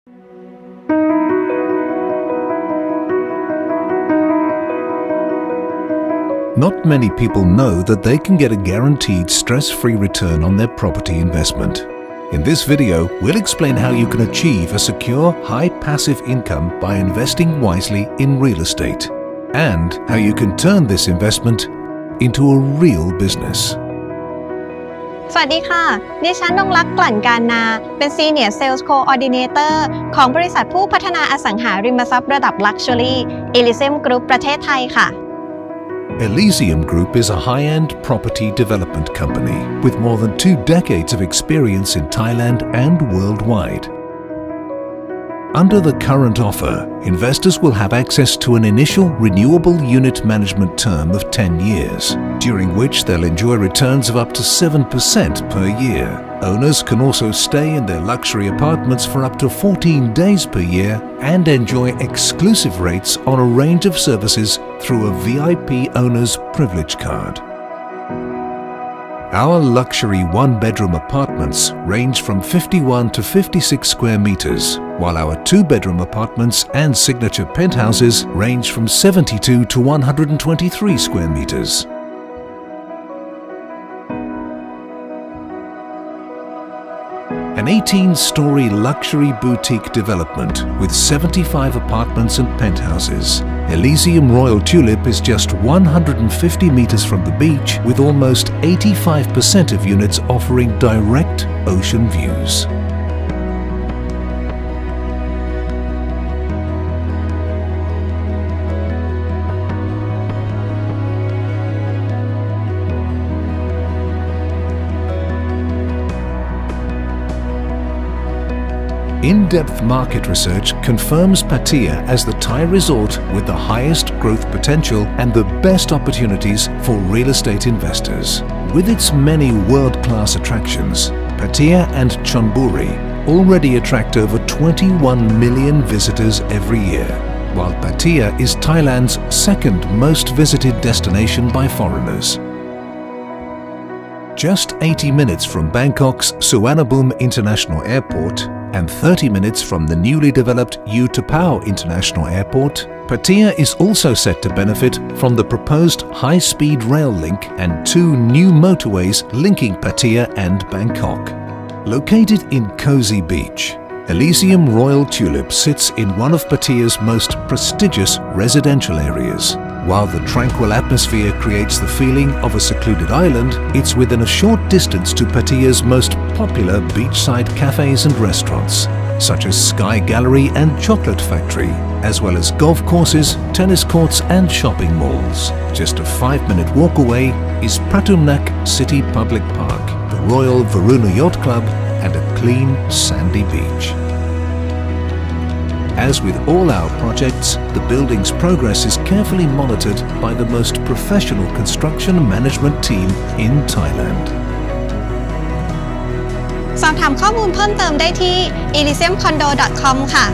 Not many people know that they can get a guaranteed stress-free return on their property investment. In this video, we'll explain how you can achieve a secure, high passive income by investing wisely in real estate, and how you can turn this investment into a real business. สวัสดีค่ะดิฉันนงลักษณ์กลั่นการนาเป็น Senior Sales Coordinator ของบริษัทผู้พัฒนาอสังหาริมทรัพย์ระดับ Luxury Elysium Group ประเทศไทยค่ะElysium Group is a high-end property development company with more than 2 decades of experience in Thailand and worldwide. Under the current offer, investors will have access to an initial renewable unit management term of 10 years, during which they'll enjoy returns of up to 7% per year. Owners can also stay in their luxury apartments for up to 14 days per year and enjoy exclusive rates on a range of services through a VIP owner's privilege card. Our luxury one-bedroom apartments range from 51 to 56 square meters, while our two-bedroom apartments and signature penthouses range from 72 to 123 square meters. An 18-story luxury boutique development with 75 apartments and penthouses. Elysium Royal Tulip is just 150 meters from the beach, with almost 85% of units offering direct ocean views. In-depth market research confirms Pattaya as the Thai resort with the highest growth potential and the best opportunities for real estate investors. With its many world-class attractions, Pattaya and Chonburi already attract over 21 million visitors every year, while Pattaya is Thailand's second most visited destination by foreigners. Just 80 minutes from Bangkok's Suvarnabhumi International Airport and 30 minutes from the newly developed Utapao International Airport, Pattaya is also set to benefit from the proposed high-speed rail link and 2 new motorways linking Pattaya and Bangkok. Located in Cozy Beach, Elysium Royal Tulip sits in one of Pattaya's most prestigious residential areas. While the tranquil atmosphere creates the feeling of a secluded island, it's within a short distance to Pattaya's most popular beachside cafes and restaurants, such as Sky Gallery and Chocolate Factory, as well as golf courses, tennis courts and shopping malls. Just a 5-minute walk away is Pratumnak City Public Park, the Royal Varuna Yacht Club and a clean, sandy beach. As with all our projects, the building's progress is carefully monitored by the most professional construction management team in Thailand. สอบถามข้อมูลเพิ่มเติมได้ที่ elysiumcondo.com ค่ะ